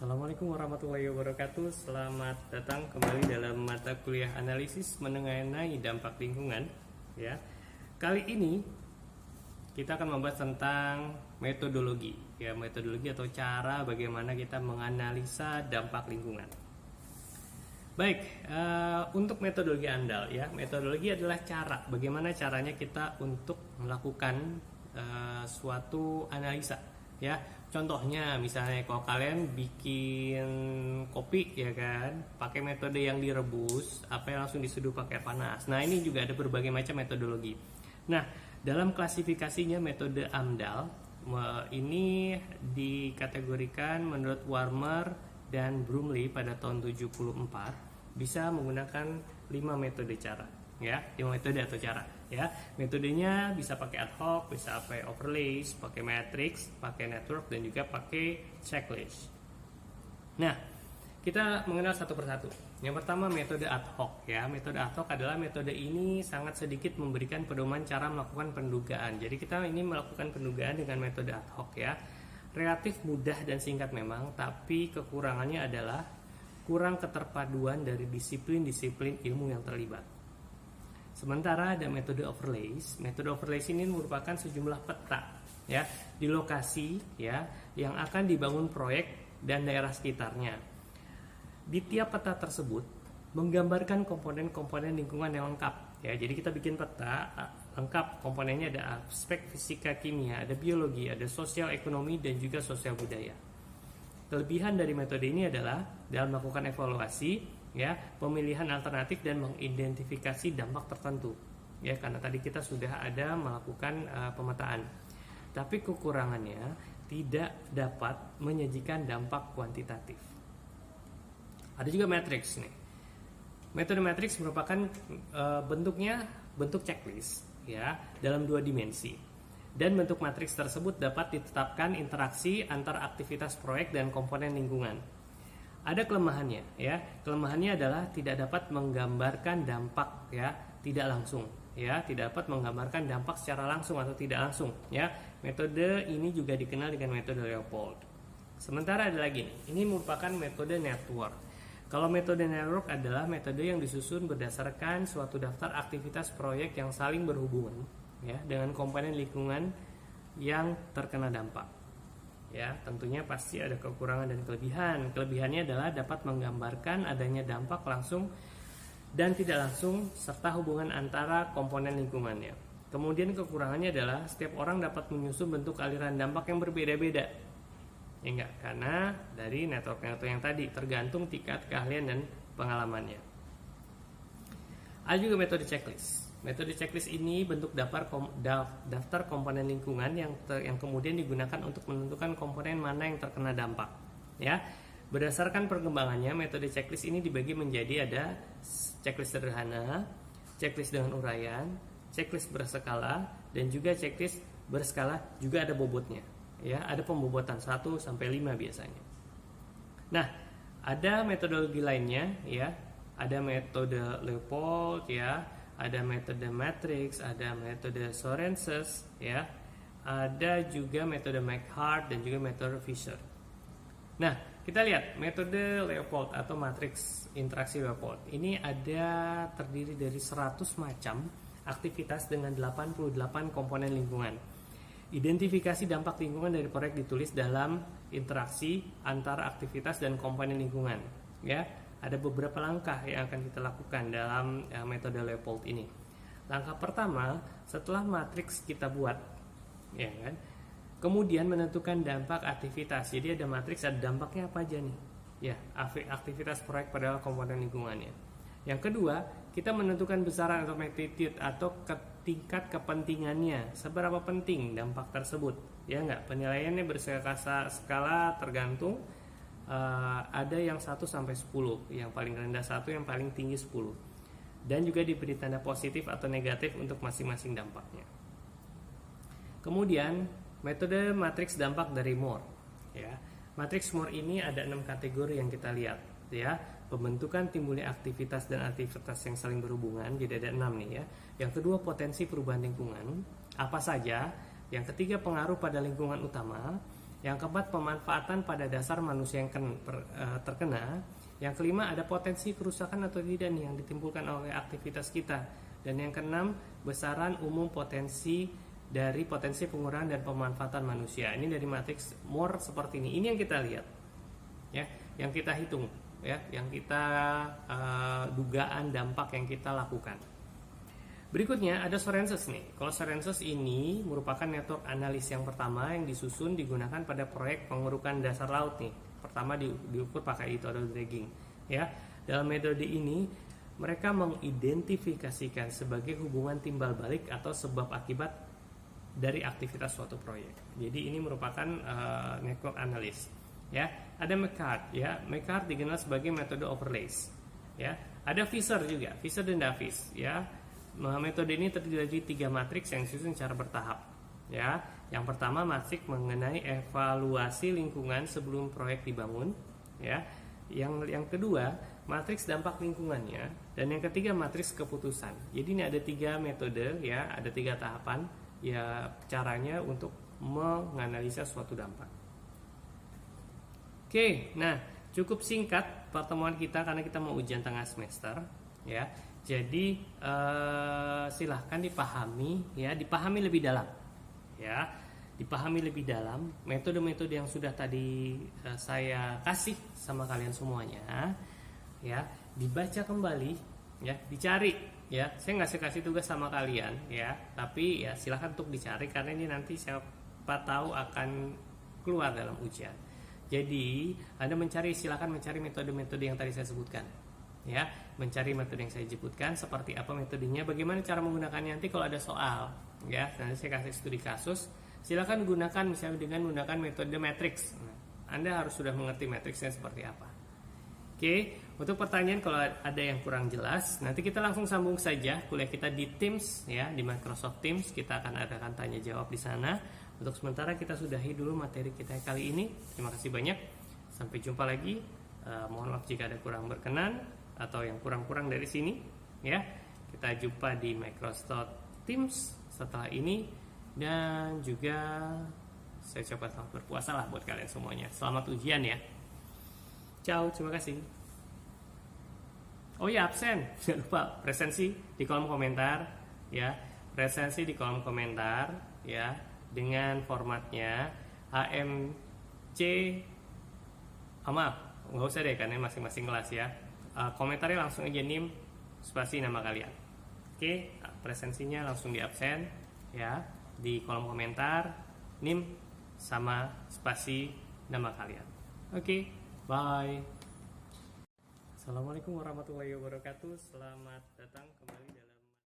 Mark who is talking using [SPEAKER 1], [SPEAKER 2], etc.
[SPEAKER 1] Assalamualaikum warahmatullahi wabarakatuh. Selamat datang kembali dalam mata kuliah analisis mengenai dampak lingkungan. Ya, kali ini kita akan membahas tentang metodologi. Ya, metodologi atau cara bagaimana kita menganalisa dampak lingkungan. Baik, untuk metodologi andal, ya, metodologi adalah cara. Bagaimana caranya kita untuk melakukan suatu analisa. Ya, contohnya misalnya kalau kalian bikin kopi, ya kan, pakai metode yang direbus, apa yang langsung diseduh pakai air panas. Nah, ini juga ada berbagai macam metodologi. Nah, dalam klasifikasinya metode AMDAL ini dikategorikan menurut Warmer dan Brumley pada tahun 74 bisa menggunakan 5 metode cara. Ya, 5 metode atau cara. Ya, metodenya bisa pakai ad hoc, bisa pakai overlays, pakai matrix, pakai network, dan juga pakai checklist. Nah, kita mengenal satu persatu. Yang pertama metode ad hoc, ya. Metode ad hoc adalah metode ini sangat sedikit memberikan pedoman cara melakukan pendugaan. Jadi kita ini melakukan pendugaan dengan metode ad hoc, ya. Relatif mudah dan singkat memang, tapi kekurangannya adalah kurang keterpaduan dari disiplin-disiplin ilmu yang terlibat. Sementara ada metode overlays. Metode overlays ini merupakan sejumlah peta, ya, di lokasi, ya, yang akan dibangun proyek dan daerah sekitarnya. Di tiap peta tersebut menggambarkan komponen-komponen lingkungan yang lengkap, ya. Jadi kita bikin peta lengkap, komponennya ada aspek fisika kimia, ada biologi, ada sosial ekonomi, dan juga sosial budaya. Kelebihan dari metode ini adalah dalam melakukan evaluasi, ya, pemilihan alternatif dan mengidentifikasi dampak tertentu, ya, karena tadi kita sudah ada melakukan pemetaan. Tapi kekurangannya tidak dapat menyajikan dampak kuantitatif. Ada juga matrix nih. Metode matrix merupakan bentuknya bentuk checklist, ya, dalam 2 dimensi. Dan bentuk matriks tersebut dapat ditetapkan interaksi antar aktivitas proyek dan komponen lingkungan. Ada kelemahannya, ya. Kelemahannya adalah tidak dapat menggambarkan dampak, ya, tidak langsung, ya, tidak dapat menggambarkan dampak secara langsung atau tidak langsung, ya. Metode ini juga dikenal dengan metode Leopold. Sementara ada lagi nih, ini merupakan metode network. Kalau metode network adalah metode yang disusun berdasarkan suatu daftar aktivitas proyek yang saling berhubungan, ya, dengan komponen lingkungan yang terkena dampak. Ya, tentunya pasti ada kekurangan dan kelebihan. Kelebihannya adalah dapat menggambarkan adanya dampak langsung dan tidak langsung serta hubungan antara komponen lingkungannya. Kemudian kekurangannya adalah setiap orang dapat menyusun bentuk aliran dampak yang berbeda-beda. Ya enggak, karena dari network-network yang tadi tergantung tingkat keahlian dan pengalamannya. Ada juga metode checklist. Metode checklist ini bentuk daftar komponen lingkungan yang kemudian digunakan untuk menentukan komponen mana yang terkena dampak. Ya, berdasarkan perkembangannya, metode checklist ini dibagi menjadi ada checklist sederhana, checklist dengan uraian, checklist berskala, dan juga checklist berskala juga ada bobotnya. Ya, ada pembobotan 1 sampai 5 biasanya. Nah, ada metodologi lainnya, ya. Ada metode Leopold, ya. Ada metode matrix, ada metode Sorensen, ya. Ada juga metode McHardt dan juga metode Fisher. Nah, kita lihat metode Leopold atau matriks interaksi Leopold. Ini ada terdiri dari 100 macam aktivitas dengan 88 komponen lingkungan. Identifikasi dampak lingkungan dari proyek ditulis dalam interaksi antara aktivitas dan komponen lingkungan, ya. Ada beberapa langkah yang akan kita lakukan dalam metode Leopold ini. Langkah pertama, setelah matriks kita buat, ya kan, kemudian menentukan dampak aktivitas. Jadi ada matriks, ada dampaknya apa aja nih, ya, aktivitas proyek pada komponen lingkungannya. Yang kedua, kita menentukan besaran atau magnitude atau tingkat kepentingannya, seberapa penting dampak tersebut, ya enggak. Penilaiannya berskala tergantung. Ada yang 1 sampai 10, yang paling rendah 1, yang paling tinggi 10. Dan juga diberi tanda positif atau negatif untuk masing-masing dampaknya. Kemudian metode matriks dampak dari Moore, ya. Matriks Moore ini ada 6 kategori yang kita lihat, ya. Pembentukan timbulnya aktivitas dan aktivitas yang saling berhubungan, jadi ada 6 nih, ya. Yang kedua, potensi perubahan lingkungan, apa saja. Yang ketiga, pengaruh pada lingkungan utama. Yang keempat, pemanfaatan pada dasar manusia yang terkena. Yang kelima, ada potensi kerusakan atau tidak nih yang ditimbulkan oleh aktivitas kita. Dan yang keenam, besaran umum potensi dari potensi pengurangan dan pemanfaatan manusia. Ini dari matriks Moore seperti ini. Ini yang kita lihat, ya, yang kita hitung, ya, yang kita dugaan dampak yang kita lakukan. Berikutnya ada Sorenses nih. Kalau Sorenses ini merupakan network analis yang pertama yang disusun digunakan pada proyek pengurukan dasar laut nih. Pertama diukur pakai metode dragging, ya. Dalam metode ini mereka mengidentifikasikan sebagai hubungan timbal balik atau sebab akibat dari aktivitas suatu proyek. Jadi ini merupakan network analis, ya. Ada McCart, ya. McCart dikenal sebagai metode overlays, ya. Ada Fisher juga, Fisher dan Davis, ya. Metode ini terdiri dari 3 matriks yang disusun secara bertahap, ya. Yang pertama, matriks mengenai evaluasi lingkungan sebelum proyek dibangun, ya. Yang kedua, matriks dampak lingkungannya, dan yang ketiga, matriks keputusan. Jadi ini ada 3 metode, ya, ada 3 tahapan, ya, caranya untuk menganalisa suatu dampak. Oke, nah cukup singkat pertemuan kita karena kita mau ujian tengah semester, ya. Jadi silahkan dipahami, ya, dipahami lebih dalam, ya, dipahami lebih dalam metode-metode yang sudah tadi saya kasih sama kalian semuanya, ya, dibaca kembali, ya, dicari, ya. Saya nggak kasih tugas sama kalian, ya, tapi ya silahkan untuk dicari karena ini nanti siapa tahu akan keluar dalam ujian. Jadi Anda silahkan mencari metode-metode yang tadi saya sebutkan, ya, mencari metode yang saya sebutkan seperti apa metodenya, bagaimana cara menggunakannya nanti kalau ada soal, ya. Nanti saya kasih studi kasus, silakan gunakan misalnya dengan menggunakan metode matrix. Anda harus sudah mengerti matriksnya seperti apa. Oke, untuk pertanyaan kalau ada yang kurang jelas, nanti kita langsung sambung saja kuliah kita di Teams, ya, di Microsoft Teams. Kita akan adakan tanya jawab di sana. Untuk sementara kita sudahi dulu materi kita kali ini. Terima kasih banyak. Sampai jumpa lagi. Mohon maaf jika ada kurang berkenan atau yang kurang-kurang dari sini, ya. Kita jumpa di Microsoft Teams setelah ini, dan juga saya ucapkan selamat berpuasa lah buat kalian semuanya. Selamat ujian, ya. Ciao, terima kasih. Oh ya, absen, jangan lupa presensi di kolom komentar, ya. Presensi di kolom komentar, ya, dengan formatnya HMC. Maaf, nggak usah deh karena masing-masing kelas, ya. Komentarnya langsung aja NIM spasi nama kalian. Oke, presensinya langsung di absen, ya, di kolom komentar NIM sama spasi nama kalian. Oke, bye. Assalamualaikum warahmatullahi wabarakatuh. Selamat datang kembali.